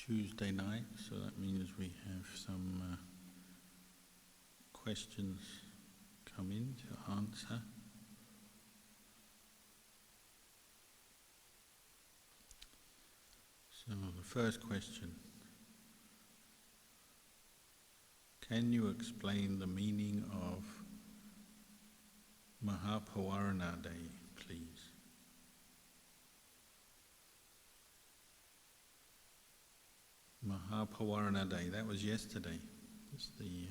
Tuesday night, so that means we have some questions come in to answer. So the first question: can you explain the meaning of Mahapavarana Day, please? Mahapavarana Day, that was yesterday. It's the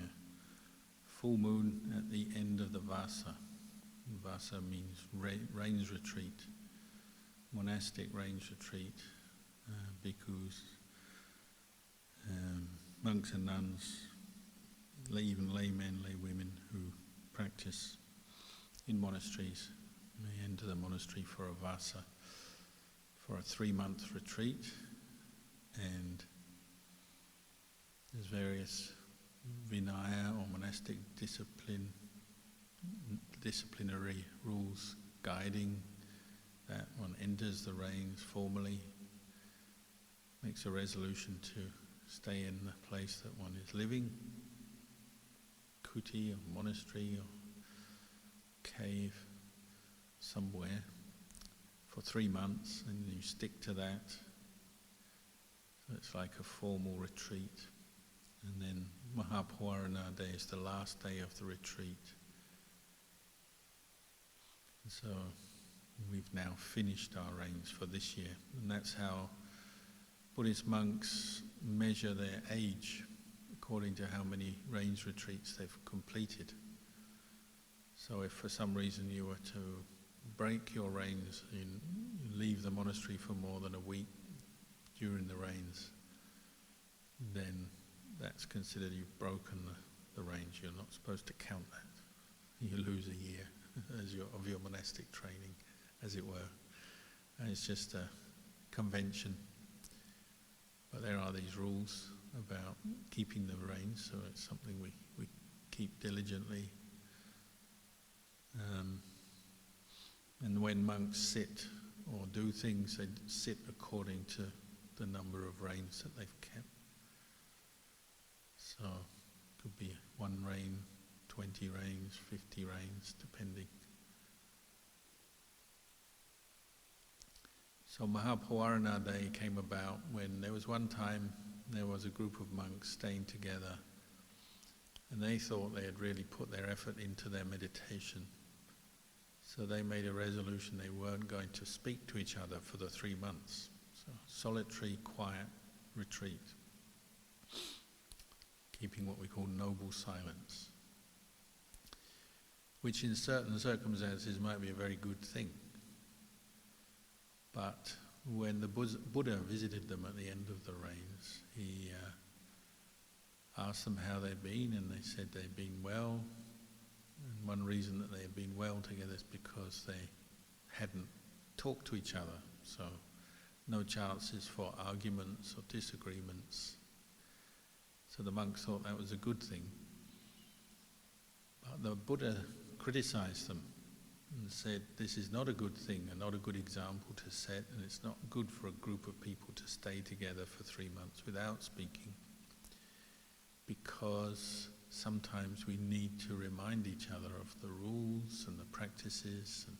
full moon at the end of the vassa. Vassa means rains retreat, monastic rains retreat. Bhikkhus, monks and nuns, even laymen, laywomen who practice in monasteries may enter the monastery for a vassa, for a 3-month retreat, and there's various vinaya or monastic disciplinary rules guiding that one enters the rains formally, makes a resolution to stay in the place that one is living, kuti or monastery or cave somewhere for 3 months, and you stick to that. So it's like a formal retreat. And then Mahapavarana Day is the last day of the retreat. And so we've now finished our rains for this year, and that's how Buddhist monks measure their age according to how many rains retreats they've completed. So if for some reason you were to break your rains, you leave the monastery for more than a week during the rains, then that's considered you've broken the range. You're not supposed to count that. You lose a year of your monastic training, as it were. And it's just a convention. But there are these rules about keeping the range, so it's something we keep diligently. And when monks sit or do things, they sit according to the number of rains that they've kept. So it could be 1 rain, 20 rains, 50 rains, depending. So Mahapavarana Day came about when there was one time there was a group of monks staying together, and they thought they had really put their effort into their meditation. So they made a resolution they weren't going to speak to each other for the 3 months. So solitary, quiet retreat, keeping what we call noble silence, which in certain circumstances might be a very good thing. But when the Buddha visited them at the end of the rains, he asked them how they'd been, and they said they'd been well. And one reason that they had been well together is because they hadn't talked to each other, so no chances for arguments or disagreements. So the monks thought that was a good thing. But the Buddha criticized them and said this is not a good thing and not a good example to set, and it's not good for a group of people to stay together for 3 months without speaking, because sometimes we need to remind each other of the rules and the practices, and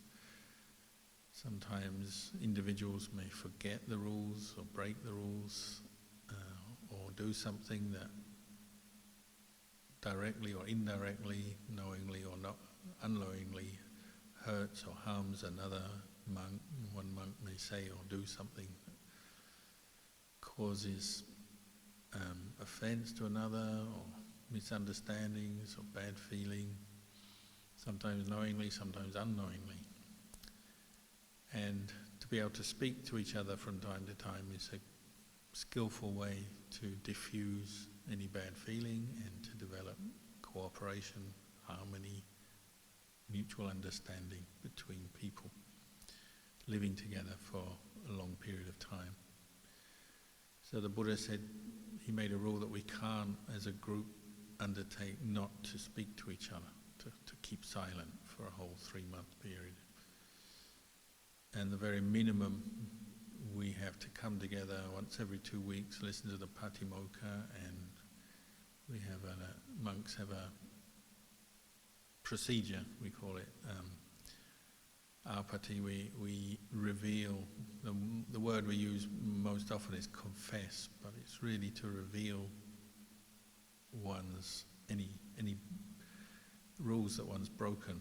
sometimes individuals may forget the rules or break the rules or do something that directly or indirectly, knowingly or not unknowingly, hurts or harms another monk. One monk may say or do something that causes offense to another, or misunderstandings or bad feeling, sometimes knowingly, sometimes unknowingly. And to be able to speak to each other from time to time is a skillful way to diffuse any bad feeling and to develop cooperation, harmony, mutual understanding between people living together for a long period of time. So the Buddha said, he made a rule that we can't, as a group, undertake not to speak to each other, to keep silent for a whole 3-month period. And the very minimum we have to come together once every 2 weeks, listen to the Patimokkha, and we have monks have a procedure, we call it. Apati, we reveal, the word we use most often is confess, but it's really to reveal one's, any rules that one's broken,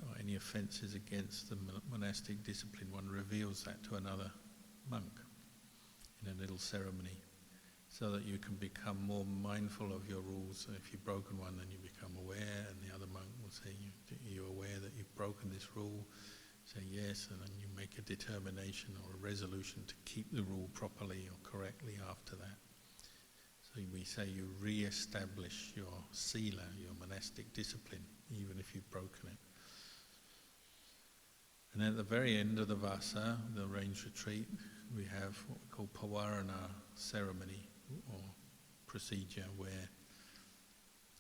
or any offences against the monastic discipline. One reveals that to another monk in a little ceremony, so that you can become more mindful of your rules. So if you've broken one, then you become aware, and the other monk will say, are you aware that you've broken this rule? Say yes, and then you make a determination or a resolution to keep the rule properly or correctly after that. So we say you re-establish your sila, your monastic discipline, even if you've broken it. And at the very end of the vassa, the range retreat, we have what we call pavarana ceremony or procedure, where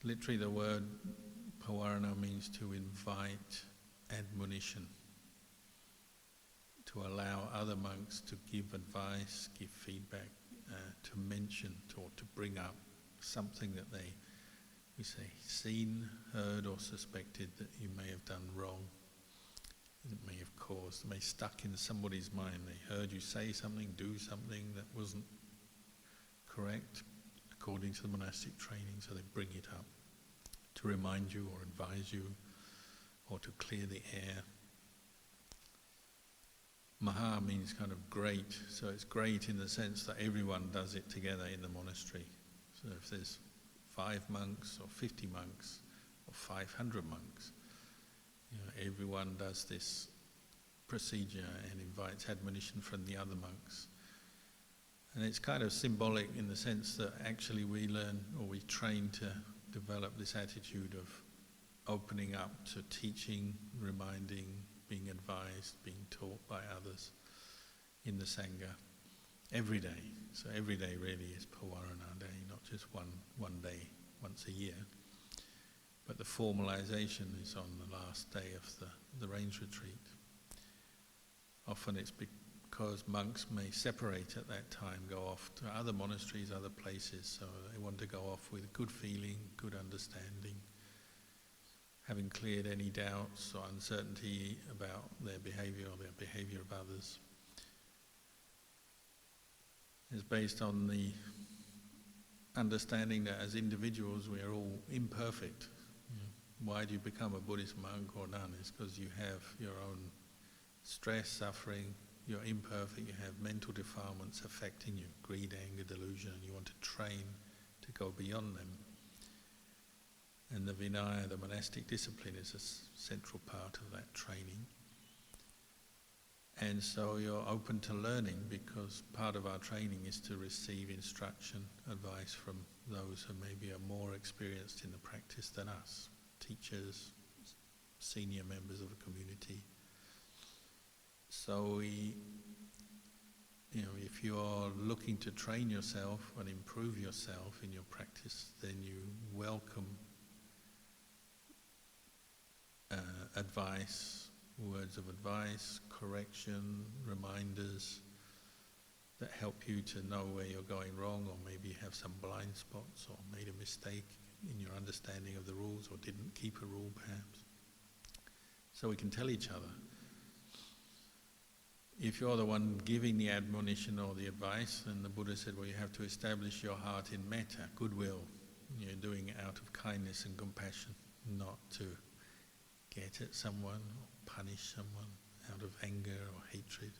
literally the word pavarana means to invite admonition, to allow other monks to give advice, give feedback, to mention or to bring up something that we say, seen, heard or suspected that you may have done wrong. It may have caused, may stuck in somebody's mind. They heard you say something, do something that wasn't correct according to the monastic training, so they bring it up to remind you or advise you or to clear the air. Maha means kind of great, so it's great in the sense that everyone does it together in the monastery. So if there's 5 monks or 50 monks or 500 monks, everyone does this procedure and invites admonition from the other monks. And it's kind of symbolic in the sense that actually we learn, or we train to develop this attitude of opening up to teaching, reminding, being advised, being taught by others in the Sangha every day. So every day really is Pavarana Day, not just one day, once a year. But the formalization is on the last day of the range retreat. Often it's because monks may separate at that time, go off to other monasteries, other places, so they want to go off with good feeling, good understanding, having cleared any doubts or uncertainty about their behaviour or their behaviour of others. It's based on the understanding that as individuals we are all imperfect. Why do you become a Buddhist monk or nun? It's because you have your own stress, suffering, you're imperfect, you have mental defilements affecting you, greed, anger, delusion, and you want to train to go beyond them. And the Vinaya, the monastic discipline, is a central part of that training. And so you're open to learning, because part of our training is to receive instruction, advice from those who maybe are more experienced in the practice than us, teachers, senior members of a community. So if you're looking to train yourself and improve yourself in your practice, then you welcome advice, words of advice, correction, reminders that help you to know where you're going wrong, or maybe you have some blind spots or made a mistake in your understanding of the rules, or didn't keep a rule perhaps. So we can tell each other. If you're the one giving the admonition or the advice, then the Buddha said, well, you have to establish your heart in metta, goodwill. You're doing it out of kindness and compassion, not to get at someone or punish someone out of anger or hatred,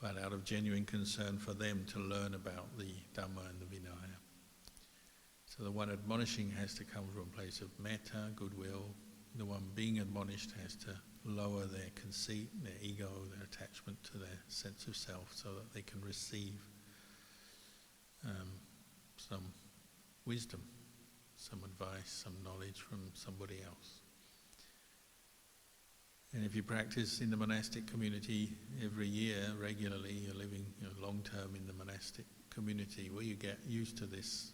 but out of genuine concern for them to learn about the Dhamma and the Vinaya. So the one admonishing has to come from a place of metta, goodwill. The one being admonished has to lower their conceit, their ego, their attachment to their sense of self, so that they can receive some wisdom, some advice, some knowledge from somebody else. And if you practice in the monastic community every year regularly, you're living long-term in the monastic community, well, you get used to this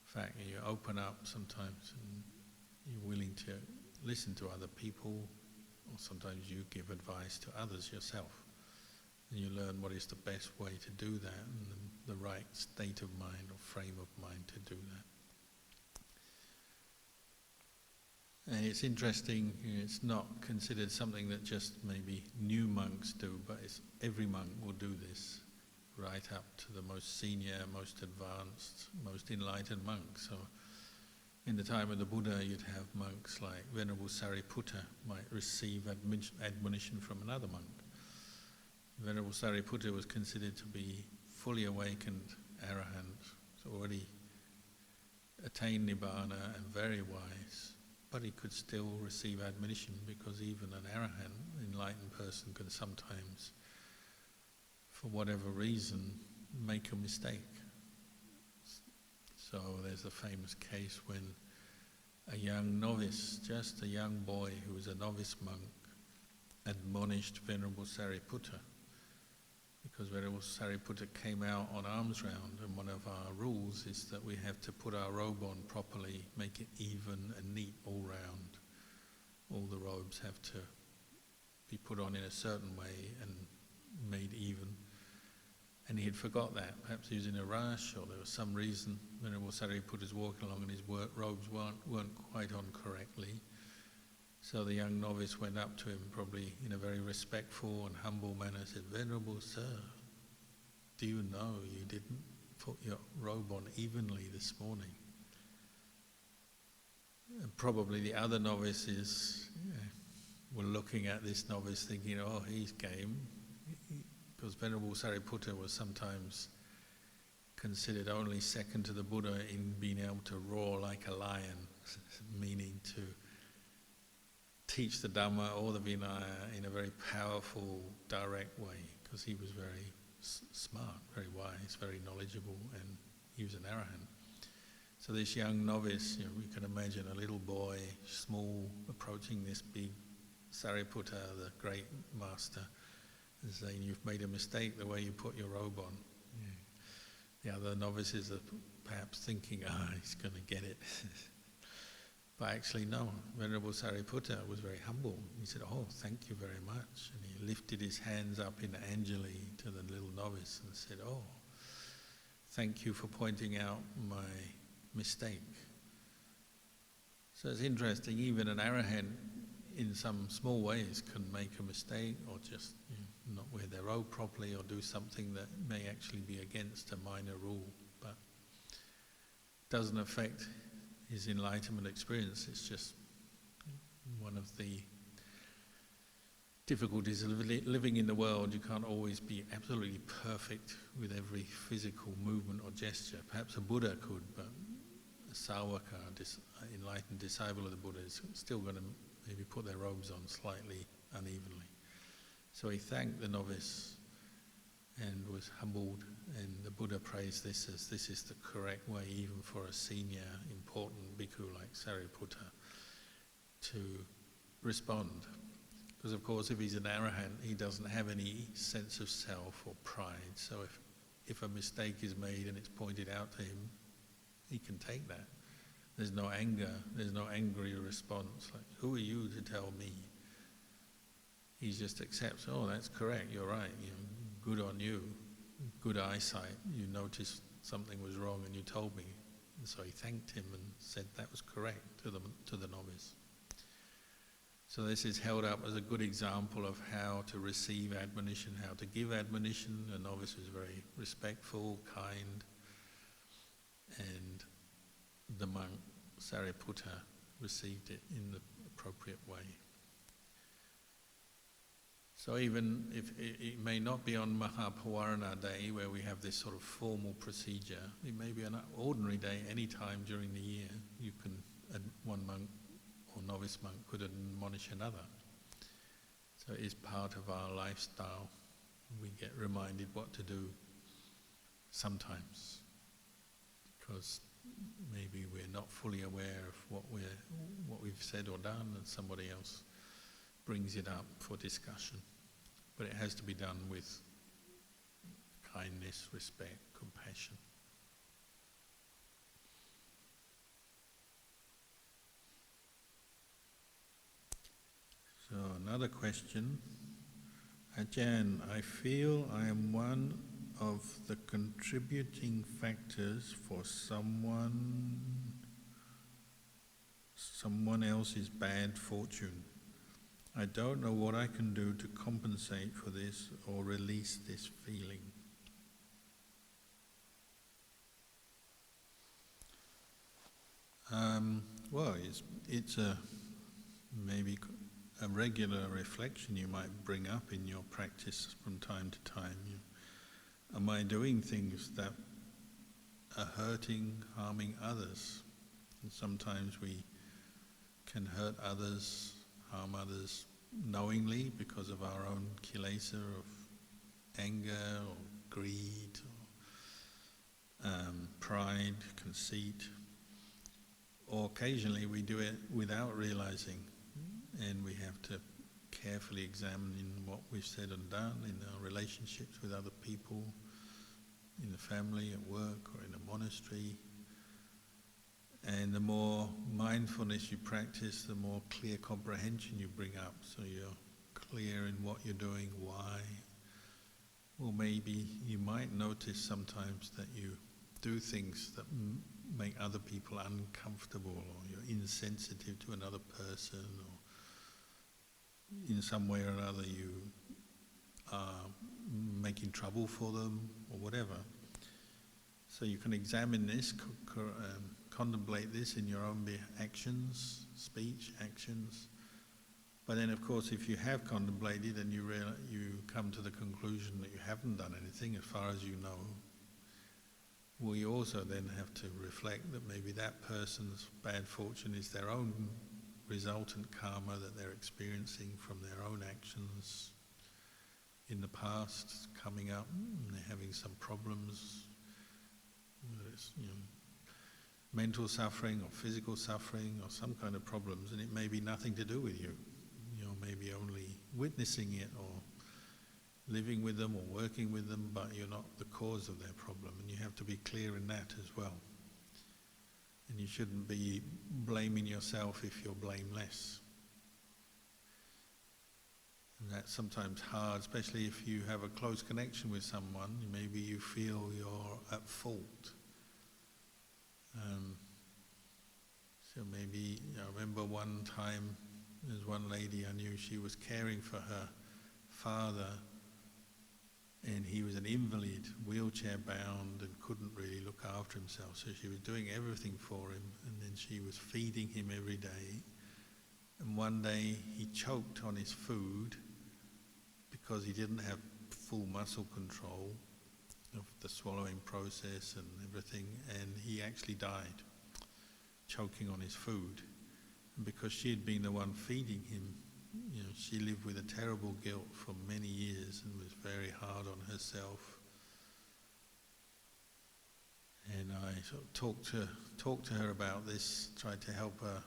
fact, and you open up sometimes, and you're willing to listen to other people, or sometimes you give advice to others yourself. And you learn what is the best way to do that, and the right state of mind or frame of mind to do that. And it's interesting, it's not considered something that just maybe new monks do, but every monk will do this, right up to the most senior, most advanced, most enlightened monks. So in the time of the Buddha, you'd have monks like Venerable Sariputta might receive admonition from another monk. Venerable Sariputta was considered to be fully awakened arahant, so already attained nibbana and very wise, but he could still receive admonition because even an arahant, enlightened person, can sometimes, for whatever reason, make a mistake. So there's a famous case when a young novice, just a young boy who was a novice monk, admonished Venerable Sariputta, because Venerable Sariputta came out on alms round, and one of our rules is that we have to put our robe on properly, make it even and neat all round. All the robes have to be put on in a certain way and made even. And he had forgot that. Perhaps he was in a rush, or there was some reason. Venerable Sariputta was walking along and his robes weren't quite on correctly. So the young novice went up to him, probably in a very respectful and humble manner, said, "Venerable Sir, do you know you didn't put your robe on evenly this morning?" And probably the other novices were looking at this novice thinking, "Oh, he's game." Because Venerable Sariputta was sometimes considered only second to the Buddha in being able to roar like a lion, meaning to teach the Dhamma or the Vinaya in a very powerful, direct way, because he was very smart, very wise, very knowledgeable, and he was an arahant. So this young novice, we can imagine a little boy, small, approaching this big Sariputta, the great master, and saying, "You've made a mistake the way you put your robe on." The other novices are perhaps thinking, he's going to get it. But actually no, Venerable Sariputta was very humble. He said, "Oh, thank you very much." And he lifted his hands up in Anjali to the little novice and said, "Oh, thank you for pointing out my mistake." So it's interesting, even an arahant in some small ways can make a mistake, or just not wear their robe properly, or do something that may actually be against a minor rule, but doesn't affect his enlightenment experience. It's just one of the difficulties of living in the world. You can't always be absolutely perfect with every physical movement or gesture. Perhaps a Buddha could, but a Sāvaka, enlightened disciple of the Buddha, is still going to maybe put their robes on slightly unevenly. So he thanked the novice and was humbled, and the Buddha praised this as this is the correct way even for a senior, important bhikkhu like Sariputta to respond. Because of course if he's an arahant, he doesn't have any sense of self or pride, so if a mistake is made and it's pointed out to him, he can take that. There's no anger, there's no angry response, like, "Who are you to tell me?" He just accepts, "Oh, that's correct, you're right, good on you, good eyesight, you noticed something was wrong and you told me." And so he thanked him and said that was correct to the novice. So this is held up as a good example of how to receive admonition, how to give admonition. The novice was very respectful, kind, and the monk Sariputta received it in the appropriate way. So even if it may not be on mahapavarana day where we have this sort of formal procedure, it may be an ordinary day any time during the year. One monk or novice monk could admonish another. So it is part of our lifestyle. We get reminded what to do sometimes, because maybe we're not fully aware of what we've said or done, and somebody else brings it up for discussion. But it has to be done with kindness, respect, compassion. So another question, Ajahn, I feel I am one of the contributing factors for someone else's bad fortune. I don't know what I can do to compensate for this or release this feeling. Well, it's maybe a regular reflection you might bring up in your practice from time to time. Am I doing things that are hurting, harming others? And sometimes we can hurt others, harm others knowingly because of our own kilesa of anger or greed or pride, conceit. Or occasionally we do it without realizing, and we have to carefully examine in what we've said and done in our relationships with other people, in the family, at work, or in a monastery. And the more mindfulness you practice, the more clear comprehension you bring up, so you're clear in what you're doing, why. Or maybe you might notice sometimes that you do things that make other people uncomfortable, or you're insensitive to another person, or in some way or another you are making trouble for them, or whatever. So you can examine this, contemplate this in your own actions, speech, actions. But then, of course, if you have contemplated and you come to the conclusion that you haven't done anything as far as you know, we also then have to reflect that maybe that person's bad fortune is their own resultant karma that they're experiencing from their own actions in the past, coming up, and they're having some problems, whether it's mental suffering or physical suffering or some kind of problems, and it may be nothing to do with you. You're maybe only witnessing it or living with them or working with them, but you're not the cause of their problem, and you have to be clear in that as well. And you shouldn't be blaming yourself if you're blameless. And that's sometimes hard, especially if you have a close connection with someone. Maybe you feel you're at fault. So maybe, I remember one time, there's one lady I knew, she was caring for her father, and he was an invalid, wheelchair bound, and couldn't really look after himself. So she was doing everything for him, and then she was feeding him every day. And one day he choked on his food because he didn't have full muscle control of the swallowing process and everything, and he actually died, choking on his food. And because she had been the one feeding him, she lived with a terrible guilt for many years and was very hard on herself. And I sort of talked to her about this, tried to help her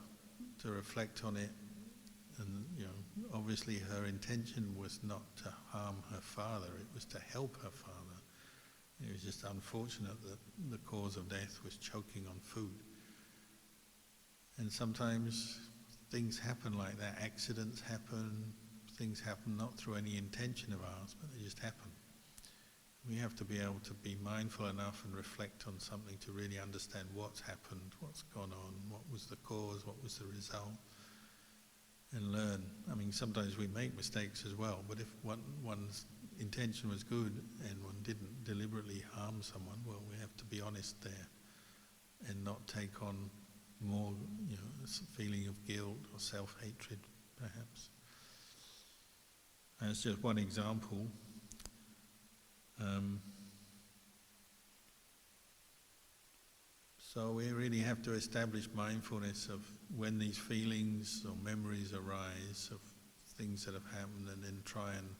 to reflect on it. And obviously her intention was not to harm her father, it was to help her father. It was just unfortunate that the cause of death was choking on food. And sometimes things happen like that, accidents happen, things happen not through any intention of ours, but they just happen. We have to be able to be mindful enough and reflect on something to really understand what's happened, what's gone on, what was the cause, what was the result, and learn. I mean, sometimes we make mistakes as well, but if one's intention was good and one didn't deliberately harm someone, well, we have to be honest there and not take on more, a feeling of guilt or self-hatred, perhaps. That's just one example. So we really have to establish mindfulness of when these feelings or memories arise of things that have happened, and then try and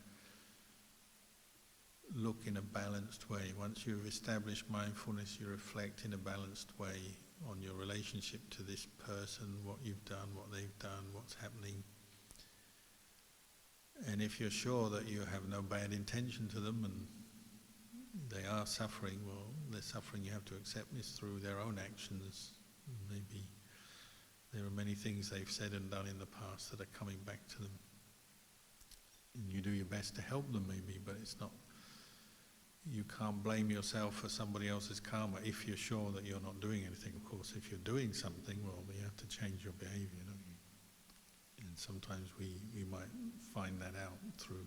look in a balanced way. Once you've established mindfulness, you reflect in a balanced way on your relationship to this person, what you've done, what they've done, what's happening. And if you're sure that you have no bad intention to them and they are suffering, well, the suffering you have to accept is through their own actions. Maybe there are many things they've said and done in the past that are coming back to them And you do your best to help them maybe, but it's not, you can't blame yourself for somebody else's karma if you're sure that you're not doing anything. Of course, if you're doing something, well, you have to change your behavior, don't you? And sometimes we might find that out through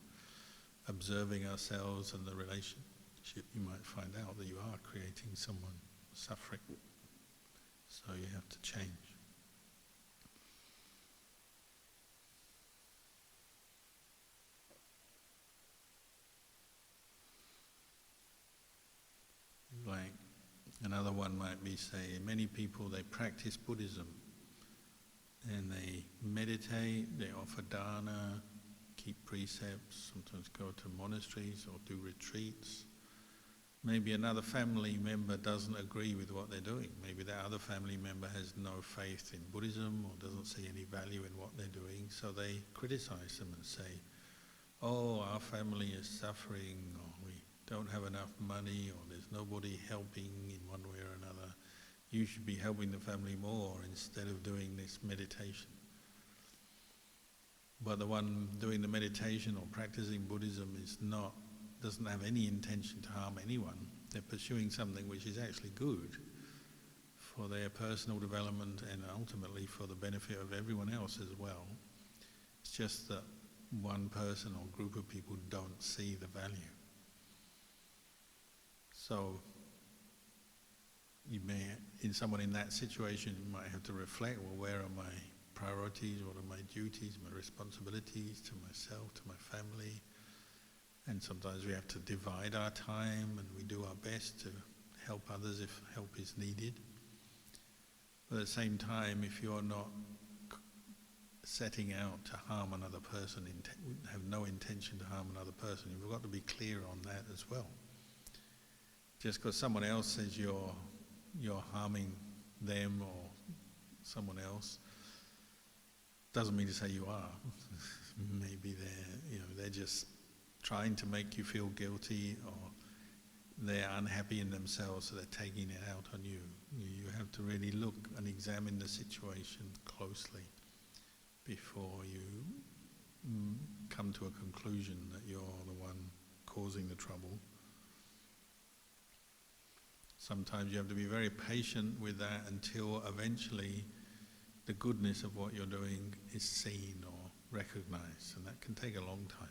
observing ourselves and the relationship. You might find out that you are creating someone suffering. So you have to change. Like another one might be, say, many people, they practice Buddhism and they meditate, they offer dana, keep precepts, sometimes go to monasteries or do retreats. Maybe another family member doesn't agree with what they're doing. Maybe that other family member has no faith in Buddhism or doesn't see any value in what they're doing, so they criticize them and say, oh, our family is suffering, or we don't have enough money, or there's nobody helping in one way or another. You should be helping the family more instead of doing this meditation. But the one doing the meditation or practicing Buddhism doesn't have any intention to harm anyone. They're pursuing something which is actually good for their personal development and ultimately for the benefit of everyone else as well. It's just that one person or group of people don't see the value. So you may, in someone in that situation, you might have to reflect, well, where are my priorities, what are my duties, my responsibilities to myself, to my family? And sometimes we have to divide our time and we do our best to help others if help is needed. But at the same time, if you're not setting out to harm another person, have no intention to harm another person, you've got to be clear on that as well. Just because someone else says you're harming them or someone else doesn't mean to say you are. Maybe they're just trying to make you feel guilty, or they're unhappy in themselves, so they're taking it out on you. You have to really look and examine the situation closely before you come to a conclusion that you're the one causing the trouble. Sometimes you have to be very patient with that until eventually the goodness of what you're doing is seen or recognized, and that can take a long time.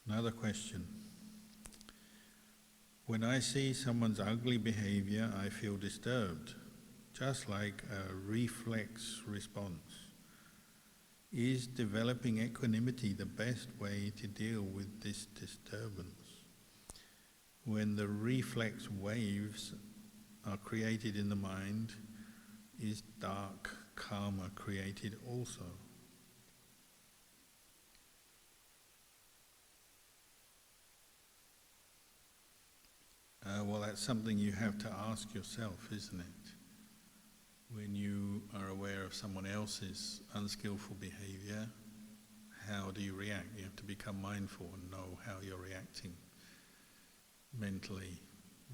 Another question. When I see someone's ugly behavior, I feel disturbed, just like a reflex response. Is developing equanimity the best way to deal with this disturbance? When the reflex waves are created in the mind, is dark karma created also? Well, that's something you have to ask yourself, isn't it? When you are aware of someone else's unskillful behavior, how do you react? You have to become mindful and know how you're reacting mentally,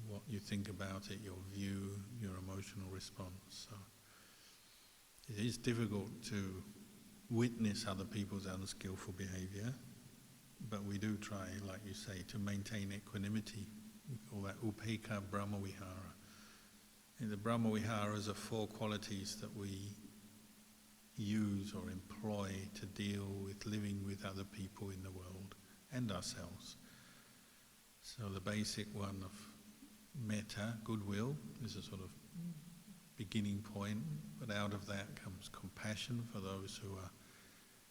what you think about it, your view, your emotional response. So it is difficult to witness other people's unskillful behavior, but we do try, like you say, to maintain equanimity. We call that upekkha brahmavihara. And the brahmaviharas are 4 qualities that we use or employ to deal with living with other people in the world and ourselves. So the basic one of metta, goodwill, is a sort of beginning point, but out of that comes compassion for those who are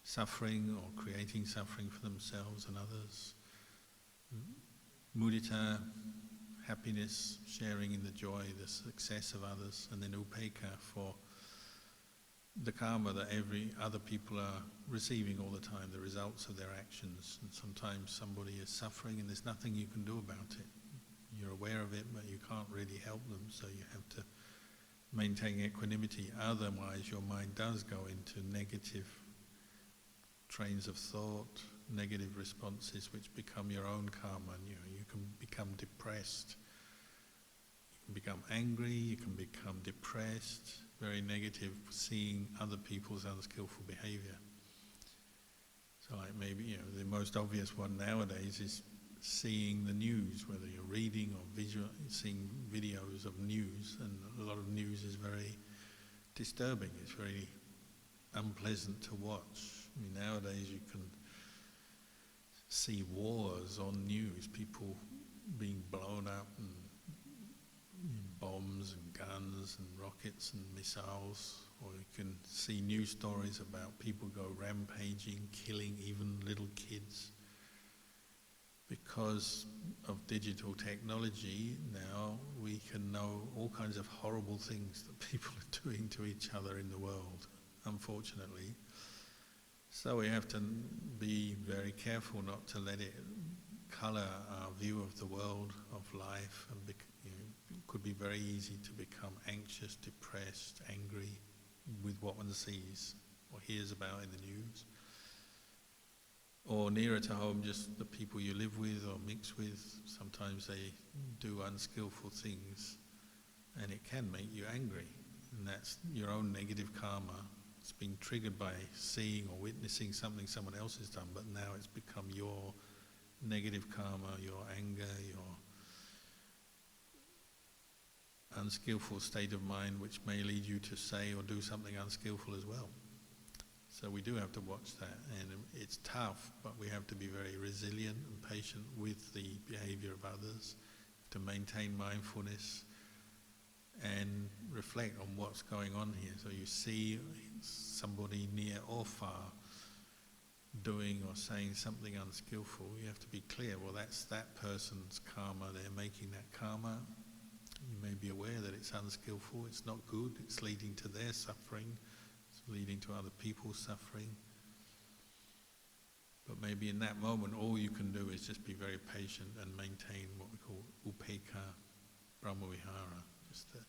suffering or creating suffering for themselves and others. Mudita, happiness, sharing in the joy, the success of others, and then upekkha for the karma that every other people are receiving all the time, the results of their actions. And sometimes somebody is suffering and there's nothing you can do about it. You're aware of it, but you can't really help them, so you have to maintain equanimity. Otherwise, your mind does go into negative trains of thought, negative responses which become your own karma, and you can become depressed, you can become angry, you can become depressed, very negative, seeing other people's unskillful behavior. So like maybe, the most obvious one nowadays is seeing the news, whether you're reading or seeing videos of news, and a lot of news is very disturbing, it's very unpleasant to watch. I mean, nowadays you can see wars on news, people being blown up, and bombs and guns and rockets and missiles, or you can see news stories about people go rampaging, killing even little kids. Because of digital technology now, we can know all kinds of horrible things that people are doing to each other in the world, unfortunately. So we have to be very careful not to let it colour our view of the world, of life, and it could be very easy to become anxious, depressed, angry with what one sees or hears about in the news. Or nearer to home, just the people you live with or mix with, sometimes they do unskillful things and it can make you angry. And that's your own negative karma. It's been triggered by seeing or witnessing something someone else has done, but now it's become your negative karma, your anger, your unskillful state of mind, which may lead you to say or do something unskillful as well. So we do have to watch that, and it's tough, but we have to be very resilient and patient with the behavior of others, to maintain mindfulness and reflect on what's going on here. So you see somebody near or far doing or saying something unskillful, you have to be clear, well, that's that person's karma, they're making that karma. You may be aware that it's unskillful, it's not good, it's leading to their suffering, it's leading to other people's suffering. But maybe in that moment, all you can do is just be very patient and maintain what we call upekkha brahmavihara, just the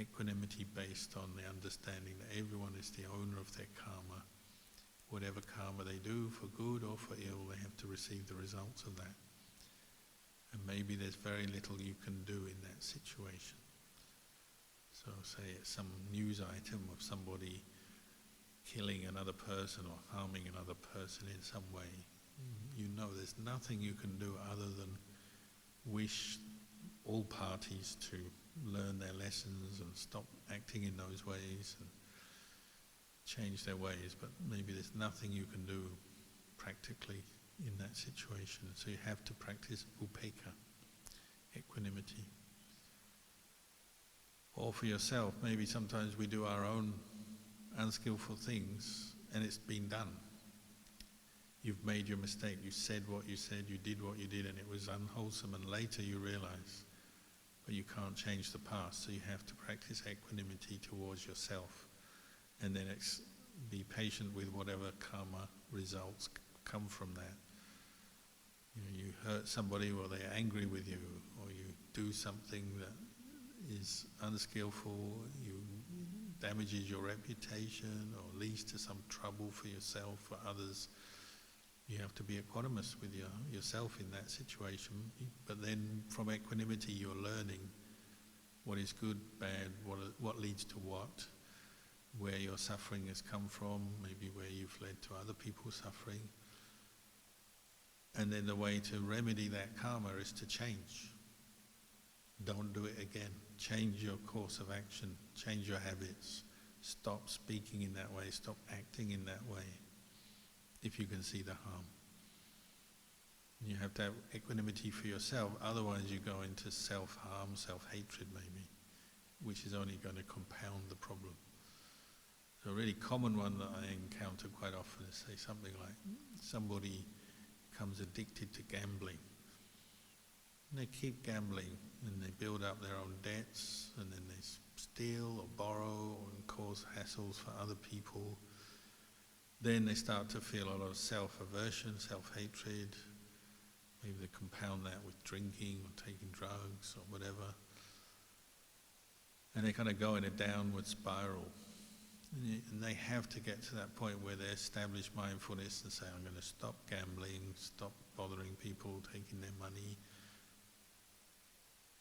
equanimity based on the understanding that everyone is the owner of their karma. Whatever karma they do, for good or for ill, they have to receive the results of that. And maybe there's very little you can do in that situation. So say it's some news item of somebody killing another person or harming another person in some way. You know there's nothing you can do other than wish all parties to learn their lessons and stop acting in those ways and change their ways, but maybe there's nothing you can do practically in that situation. So you have to practice upekkha, equanimity. Or for yourself, maybe sometimes we do our own unskillful things and it's been done. You've made your mistake, you said what you said, you did what you did, and it was unwholesome, and later you realize, but you can't change the past, so you have to practice equanimity towards yourself, and then be patient with whatever karma results come from that. You hurt somebody, or they're angry with you, or you do something that is unskillful, you damages your reputation, or leads to some trouble for yourself or others. You have to be equanimous with yourself in that situation, but then from equanimity you're learning what is good, bad, what leads to what, where your suffering has come from, maybe where you've led to other people's suffering. And then the way to remedy that karma is to change. Don't do it again. Change your course of action, change your habits, stop speaking in that way, stop acting in that way, if you can see the harm. You have to have equanimity for yourself, otherwise you go into self-harm, self-hatred maybe, which is only going to compound the problem. So a really common one that I encounter quite often is, say, something like somebody becomes addicted to gambling. And they keep gambling and they build up their own debts, and then they steal or borrow and cause hassles for other people. Then they start to feel a lot of self-aversion, self-hatred. Maybe they compound that with drinking or taking drugs or whatever. And they kind of go in a downward spiral. And they have to get to that point where they establish mindfulness and say, I'm going to stop gambling, stop bothering people, taking their money.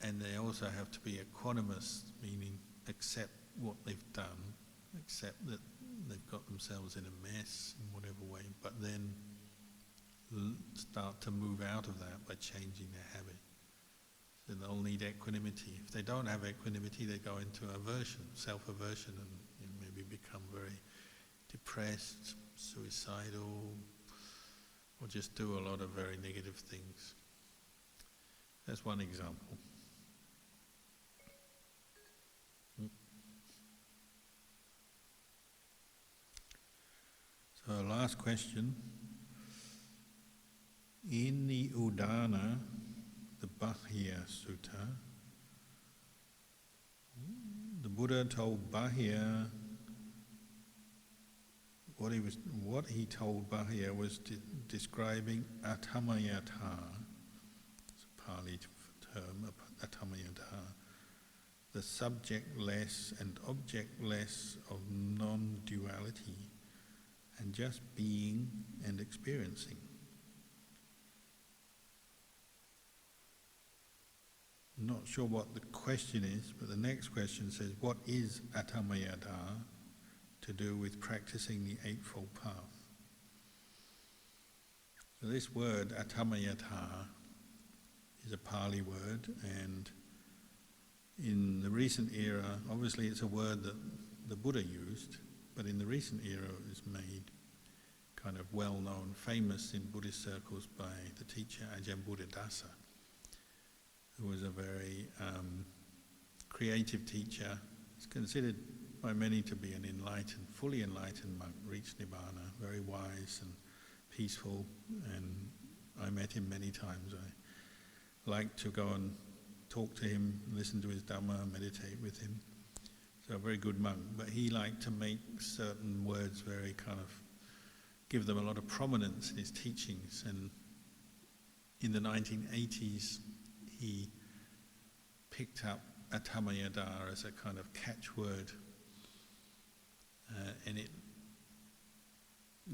And they also have to be equanimous, meaning accept what they've done, accept that they've got themselves in a mess in whatever way, but then start to move out of that by changing their habit. So they'll need equanimity. If they don't have equanimity, they go into aversion, self-aversion, and maybe become very depressed, suicidal, or just do a lot of very negative things. That's one example. So last question. In the Udana, the Bahya Sutta, the Buddha told Bahya, what he told Bahya was describing atamayata, it's a Pali term, atamayata, the subjectless and objectless of non-duality, and just being and experiencing. Not sure what the question is, but the next question says, what is atamayata to do with practicing the Eightfold Path? So this word, atamayata, is a Pali word, and in the recent era, obviously it's a word that the Buddha used, but in the recent era it was made kind of well-known, famous in Buddhist circles by the teacher Ajahn Buddhadasa, who was a very creative teacher. He's considered by many to be an enlightened, fully enlightened monk, reached Nibbana, very wise and peaceful, and I met him many times. I liked to go and talk to him, listen to his Dhamma, meditate with him. So a very good monk, but he liked to make certain words very kind of, give them a lot of prominence in his teachings, and in the 1980s he picked up atamayata as a kind of catchword, and it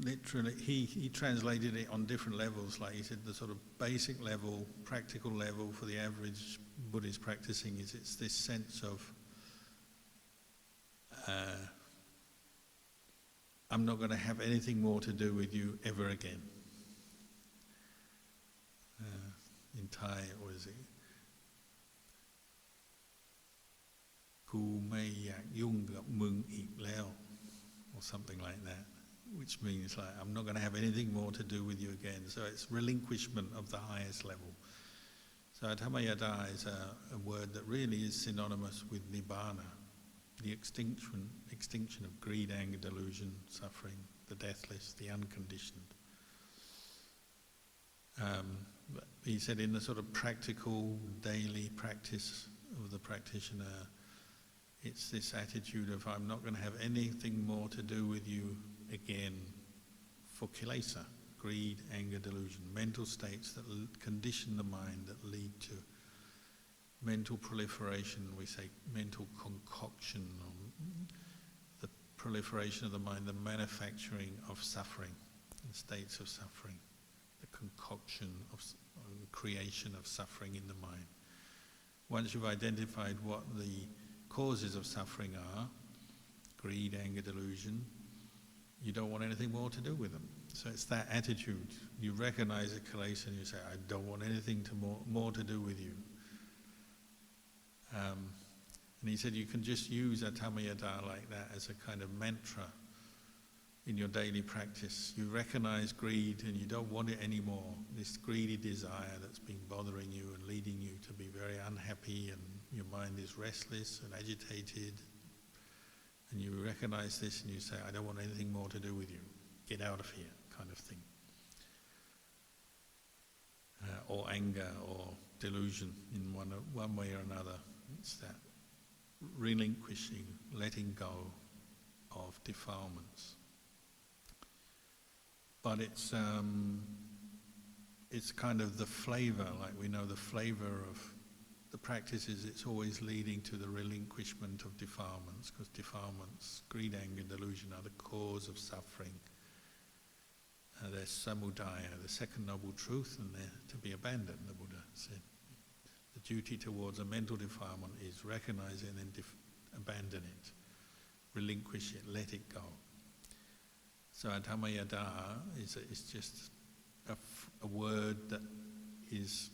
literally, he translated it on different levels, like he said the sort of basic level, practical level for the average Buddhist practicing is it's this sense of I'm not going to have anything more to do with you ever again. In Thai, or is it? Ku mai yak yung gap mung ik leo, or something like that, which means like I'm not going to have anything more to do with you again. So it's relinquishment of the highest level. So atamayata is a word that really is synonymous with nibbana, the extinction of greed, anger, delusion, suffering, the deathless, the unconditioned. But he said in the sort of practical, daily practice of the practitioner, it's this attitude of I'm not going to have anything more to do with you again for kilesa, greed, anger, delusion, mental states that condition the mind, that lead to mental proliferation, we say mental concoction, the proliferation of the mind, the manufacturing of suffering, the states of suffering, the concoction of creation of suffering in the mind. Once you've identified what the causes of suffering are, greed, anger, delusion, you don't want anything more to do with them. So it's that attitude. You recognize a kilesa and you say, I don't want anything more to do with you. And he said you can just use atamayata like that as a kind of mantra in your daily practice. You recognize greed and you don't want it anymore, this greedy desire that's been bothering you and leading you to be very unhappy, and your mind is restless and agitated. And you recognize this and you say, I don't want anything more to do with you. Get out of here, kind of thing. Or anger or delusion in one way or another. It's that relinquishing, letting go of defilements. But it's kind of the flavor, like we know the flavor of the practice is it's always leading to the relinquishment of defilements, because defilements, greed, anger, delusion are the cause of suffering. They're samudaya, the second noble truth, and they're to be abandoned, the Buddha said. The duty towards a mental defilement is recognize it and then abandon it. relinquish it, let it go. So adhammayada is just a word that is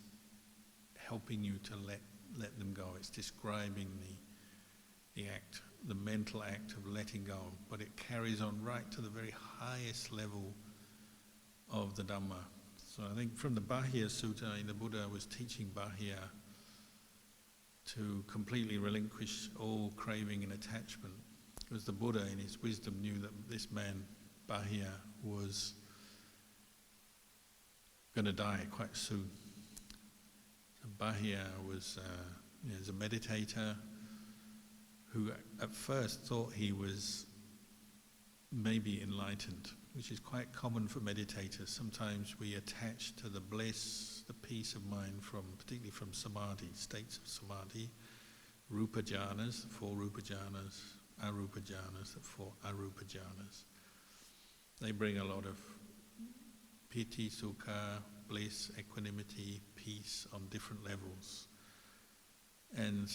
helping you to let them go. It's describing the act, the mental act of letting go, but it carries on right to the very highest level of the Dhamma. So I think from the Bahya Sutta, the Buddha was teaching Bahya to completely relinquish all craving and attachment, because the Buddha in his wisdom knew that this man, Bahya, was going to die quite soon. So Bahya was a meditator who at first thought he was maybe enlightened, which is quite common for meditators. Sometimes we attach to the bliss, the peace of mind particularly from samadhi, states of samadhi, rupa jhanas, 4 rupa jhanas, arupa jhanas, the 4 arupa jhanas. They bring a lot of piti, sukha, bliss, equanimity, peace on different levels. And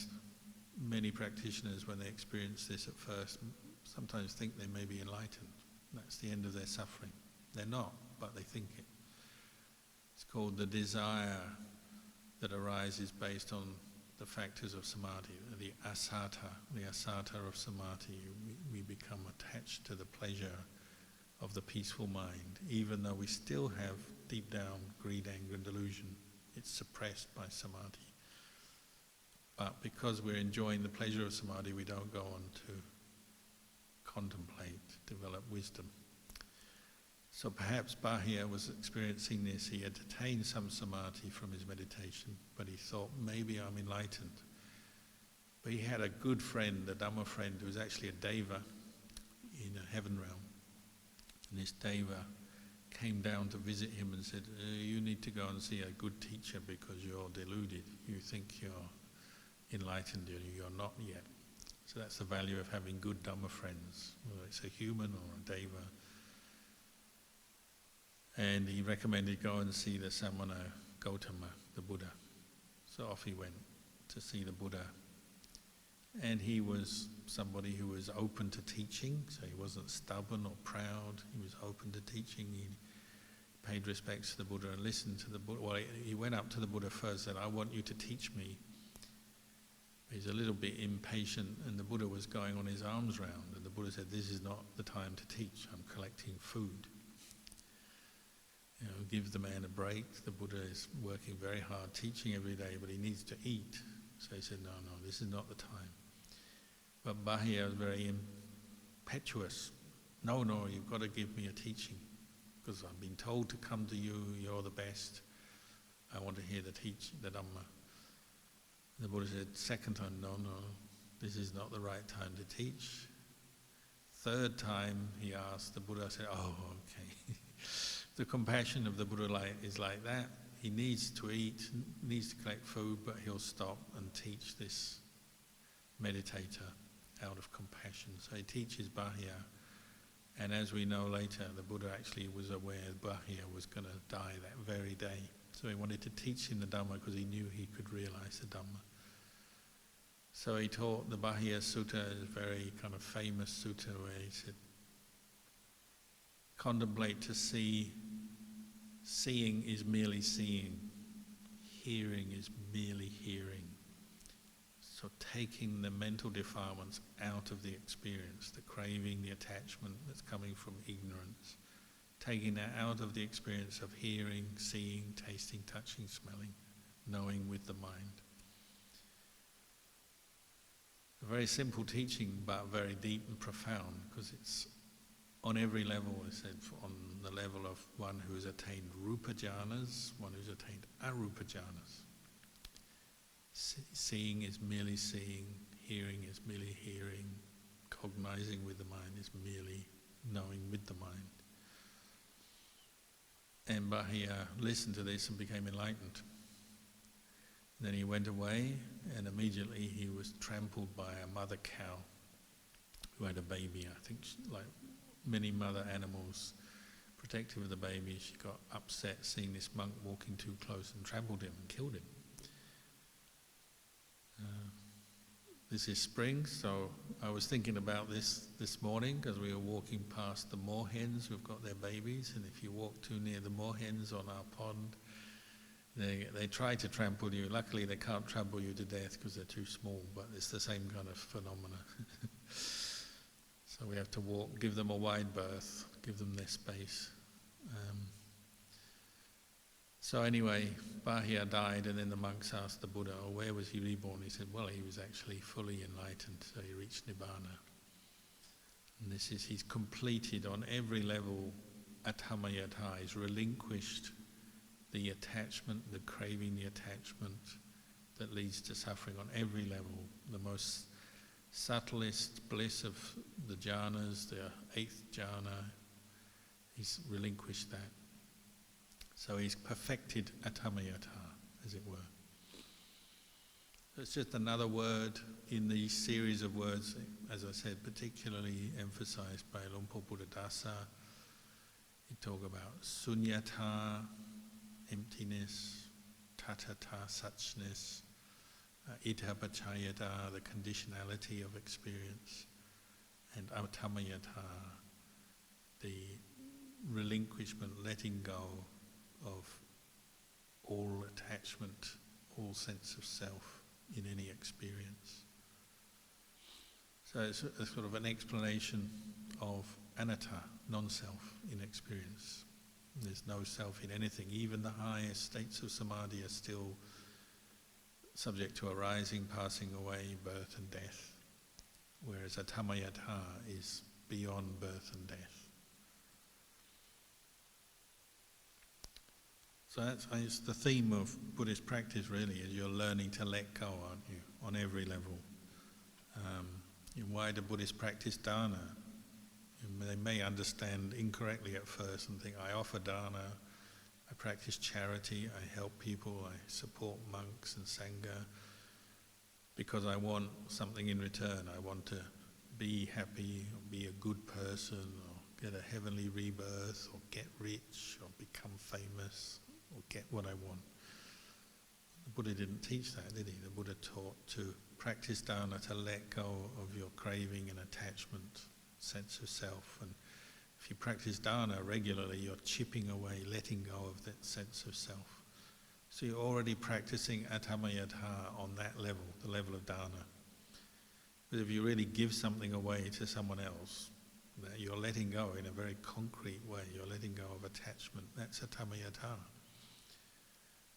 many practitioners, when they experience this at first, sometimes think they may be enlightened. That's the end of their suffering. They're not, but they think it. It's called the desire that arises based on the factors of samadhi, the asata of samadhi. We become attached to the pleasure of the peaceful mind, even though we still have deep down greed, anger and delusion. It's suppressed by samadhi. But because we're enjoying the pleasure of samadhi, we don't go on to contemplate, develop wisdom. So perhaps Bahya was experiencing this. He had attained some samadhi from his meditation, but he thought, maybe I'm enlightened. But he had a good friend, a Dhamma friend, who was actually a deva in a heaven realm. And this deva came down to visit him and said, you need to go and see a good teacher because you're deluded. You think you're enlightened, you're not yet. So that's the value of having good Dhamma friends, whether it's a human or a deva. And he recommended go and see the Samana Gautama, the Buddha. So off he went to see the Buddha. And he was somebody who was open to teaching, so he wasn't stubborn or proud. He was open to teaching. He paid respects to the Buddha and listened to the Buddha. Well, he went up to the Buddha first and said, I want you to teach me. He's a little bit impatient, and the Buddha was going on his arms round, and the Buddha said, this is not the time to teach, I'm collecting food. Give the man a break. The Buddha is working very hard, teaching every day, but he needs to eat. So he said, no, this is not the time. But Bahya was very impetuous. No, you've got to give me a teaching, because I've been told to come to you, you're the best. I want to hear the Dhamma. The Buddha said, second time, no, this is not the right time to teach. Third time he asked, the Buddha said, okay. The compassion of the Buddha is like that. He needs to eat, needs to collect food, but he'll stop and teach this meditator out of compassion. So he teaches Bahya. And as we know later, the Buddha actually was aware Bahya was going to die that very day. So he wanted to teach him the Dhamma because he knew he could realize the Dhamma. So he taught the Bahya Sutta, a very kind of famous sutta where he said, contemplate to see. Seeing is merely seeing. Hearing is merely hearing. So taking the mental defilements out of the experience, the craving, the attachment that's coming from ignorance, taking that out of the experience of hearing, seeing, tasting, touching, smelling, knowing with the mind. A very simple teaching, but very deep and profound, because it's on every level. I said, on the level of one who has attained rupa jhanas, one who's attained arupa jhanas. Seeing is merely seeing, hearing is merely hearing, cognizing with the mind is merely knowing with the mind. And Bahya listened to this and became enlightened. Then he went away, and immediately he was trampled by a mother cow who had a baby. I think like many mother animals, protective of the baby, she got upset seeing this monk walking too close and trampled him and killed him. This is spring, so I was thinking about this morning because we were walking past the moorhens who've got their babies, and if you walk too near the moorhens on our pond, they try to trample you. Luckily they can't trample you to death because they're too small, but it's the same kind of phenomena. So we have to walk, give them a wide berth, give them their space. So anyway, Bahia died, and then the monks asked the Buddha, oh, where was he reborn? He said, well, he was actually fully enlightened, so he reached Nibbana. And this is, he's completed on every level atthammayatā. He's relinquished the attachment, the craving, the attachment that leads to suffering on every level. The most subtlest bliss of the jhanas, the 8th jhana, he's relinquished that. So he's perfected atthammayatā, as it were. It's just another word in the series of words, as I said, particularly emphasized by Lumpur Buddhadasa. He talks about suññatā, emptiness, tathata, suchness, idhapacayata, the conditionality of experience, and atthammayatā, the relinquishment, letting go of all attachment, all sense of self in any experience. So it's a sort of an explanation of anatta, non-self in experience. There's no self in anything. Even the highest states of samadhi are still subject to arising, passing away, birth and death, whereas atthammayatā is beyond birth and death. So that's the theme of Buddhist practice really, is you're learning to let go, aren't you, on every level. Why do Buddhists practice dana? They may understand incorrectly at first and think, I offer dana, I practice charity, I help people, I support monks and sangha because I want something in return. I want to be happy, or be a good person, or get a heavenly rebirth, or get rich, or become famous, or get what I want. The Buddha didn't teach that, did he? The Buddha taught to practice dana, to let go of your craving and attachment, sense of self. And if you practice dana regularly, you're chipping away, letting go of that sense of self. So you're already practicing atthammayatā on that level, the level of dana. But if you really give something away to someone else, that you're letting go in a very concrete way, you're letting go of attachment, that's atthammayatā.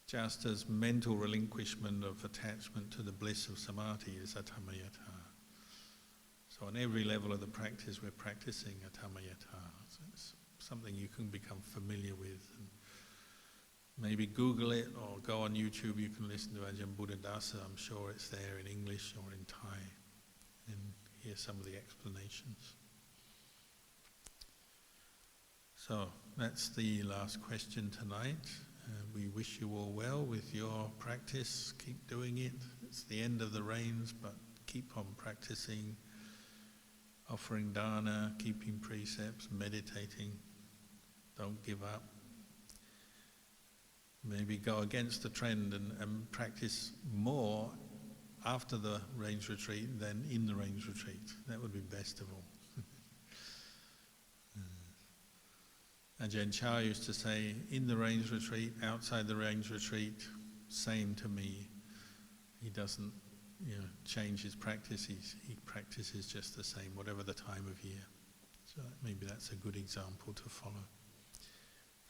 Just as mental relinquishment of attachment to the bliss of samadhi is atthammayatā. So on every level of the practice, we're practicing atthammayatā. So it's something you can become familiar with. And maybe Google it or go on YouTube. You can listen to Ajahn Buddhadasa. I'm sure it's there in English or in Thai, and hear some of the explanations. So that's the last question tonight. We wish you all well with your practice. Keep doing it. It's the end of the rains, but keep on practicing, offering dana, keeping precepts, meditating. Don't give up. Maybe go against the trend and practice more after the rains retreat than in the rains retreat. That would be best of all. Ajahn Chah used to say, in the rains retreat, outside the rains retreat, same to me. He doesn't change his practice. He practices just the same, whatever the time of year. So maybe that's a good example to follow.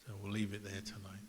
So we'll leave it there tonight.